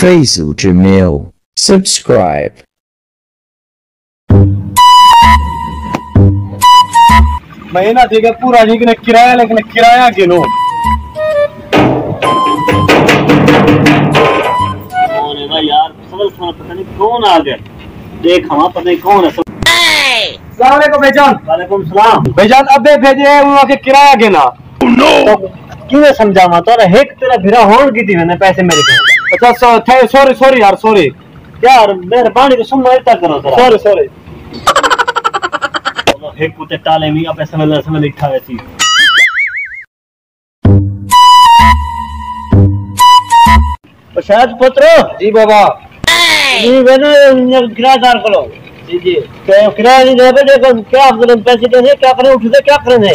Faisal Jamil. Subscribe. महीना ठीक है पूरा ठीक है किराया, लेकिन किराया गिनो। कौन है भाई यार? पता नहीं कौन आ गया। देख हम पता नहीं कौन है। अस्सलाम वालेकुम भाईजान। वालेकुम सलाम भाईजान। अबे भेजे हैं वो के किराया गिना। तो क्यों समझावा तोरा हेक तेरा भिरा होन की थी मैंने पैसे मेरे को। अच्छा सॉरी यार, सॉरी यार मेहरबानी तो सुन इतना करो जरा। सॉरी हेक कुते टाले में अब समय लिखा वैसी। शायद पुत्र जी बाबा। जी मैंने किराएदार करो। जी तो किराया नहीं दे देखो क्या करें, पैसे देने क्या करें, उठे क्या करें।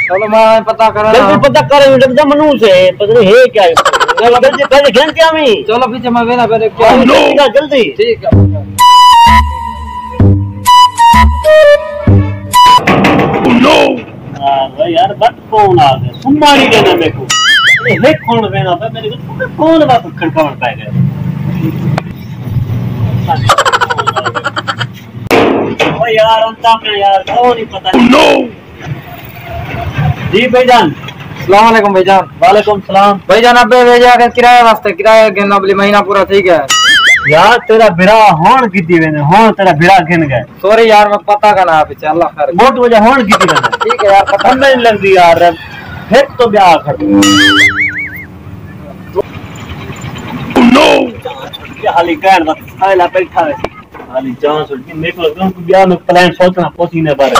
चलो मैं पता कर रहा हूं। पता करें एकदम मनुष्य है, पता नहीं है क्या जल्दी पहले घंटे क्या में। चलो पीछे मैं वेला पहले क्या जल्दी। ठीक है। यार बट कौन आ गया? सुम्मा नहीं देना मेरे को। हे कौन देना पे मेरे को? कौन बात खड़कावण पाए गए? ओ यार अंता का यार कौन ही पता नहीं। जी भाईजान। अस्सलाम वालेकुम भाईजान। वालेकुम सलाम भाईजान। अबे भेजा के किराया वास्ते किराया गिनना बोली महीना पूरा ठीक है। यार तेरा बिरा होन की मैंने होन तेरा बिरा गिन गए। सॉरी यार मैं पता का ना पीछे अल्लाह खैर। बहुत वजह होन की मैंने। ठीक है यार पता नहीं लग दी यार। फिर तो ब्याह कर हाली कहन बस खाला बैठा है हाली जान सुन के मेरे को लग रहा ब्याह में प्लान सोचना पसीने बारे।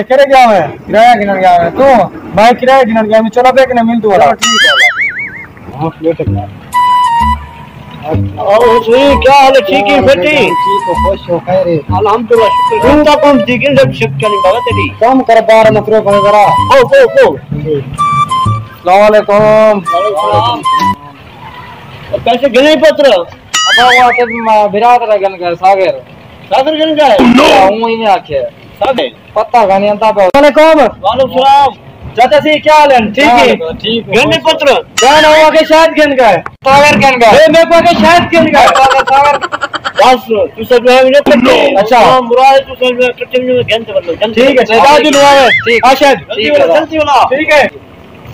करे गया है किराया गिनन गया है तू। मैं किराया गिनन गया मैं। चलो बे के मिल तू वाला। ठीक है हां लेट गया। ओ सुई क्या हाल है? ठीक है बेटी। ठीक हो खुश हो खैर है अल्हम्दुलिल्लाह शुक्र। तुम तो कौन ठीक है? जब शिफ्ट करनी बाबा तेरी काम कर बार मत रो पर जरा। ओ अस्सलाम वालेकुम। सलाम। पैसे गिने पत्र अब वो के विराट रगन का सागर गिन गए। हूं ही नहीं आखे सागे पता गानी अंता पे। वालेकुम। वालेकुम सलाम। चाचा जी क्या हाल है? ठीक है ठीक है। गिने पत्र जान हुआ के शायद गिन गए सागर गिन गए। मैं को के शायद गिन गए सागर बस तू सब है मुझे। अच्छा मुराद तू सब कच्चे में घंटे मतलब। ठीक है ठेका दिन हुआ है। ठीक है जल्दी वाला ठीक है।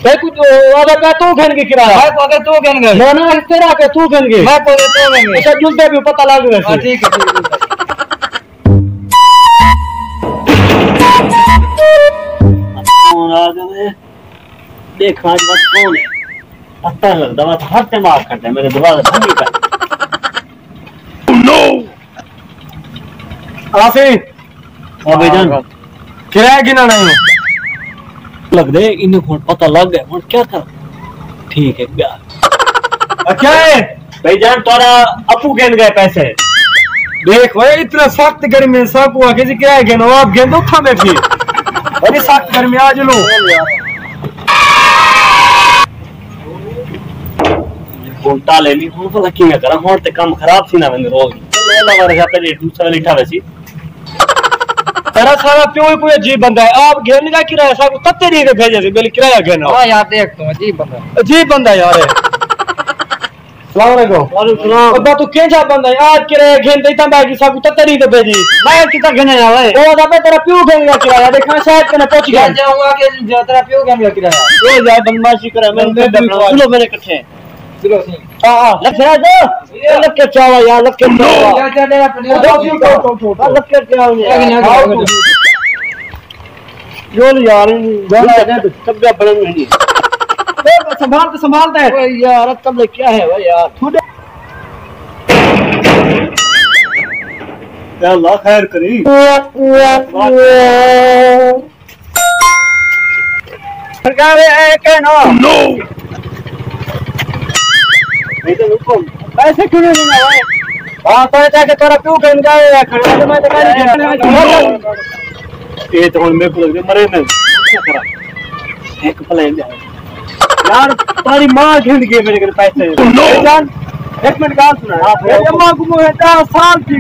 मैं कुछ अगर मैं तू घन के किराया मैं तो अगर तू घन गए मैं ना तेरा के तू घन गए मैं तो तू घन गए। अच्छा जुलते भी पता लग गया। ठीक है कौन आ गए? देख आज बस कौन है? पता लग दवा हर दिमाग करते हैं मेरे दिमाग भंगी का। आसिफ ओ भाईजान किराया गिना नहीं लग दे इन्हें को पता लग गया और क्या कर। ठीक है क्या है भाईजान तोरा अपू गिन गए पैसे। देख भाई इतना सख्त गर्मी में सब हुआ किसी किराया गिनो आप गिन दो था मैं भी बड़ी सख्त गर्मी आज लो। बोलता ले ली हूं तो लकी करा होर ते काम खराब सी ना बंद रोज। चलो अल्लाह वाले पे ले दूसरा लिखा वैसी तेरा सारा प्यो ही कोई अजीब बंदा है। आप घेरने का किराया सब तत्ते नहीं के भेजे थे बिल किराया घेरना। हां यार देख तू अजीब बंदा यार है। अस्सलाम वालेकुम। वालेकुम सलाम। अब तू के जा बंदा है आज किराया घेन देता बाकी सब तत्ते नहीं के भेजी। मैं कितना घेने जा भाई? ओ दादा तेरा प्यो घेन गया किराया देखना शायद कने पहुंच गया जाऊंगा के जो तेरा प्यो घेन गया किराया। वो यार बदमाशी करे मैं चलो मेरे कट्ठे चलो सी हां लग जा लग के चावा यार लग के चावा क्या क्या दे अपने लग के चावा जो यार सब बड़े नहीं संभालता है यार कब क्या है भाई यार या अल्लाह खैर करी। सरकार है कहना नो पैसे क्यों नहीं देना भाई? हां तो जाके तेरा क्यों गन जाए खड़ा तो मैं तो ये तो मेरे को लग मरे में क्या करा एक प्लेन यार तुम्हारी मां घिन गई मेरे के पैसे। जान एक मिनट का सुना। हां अम्मा को 10 साल थी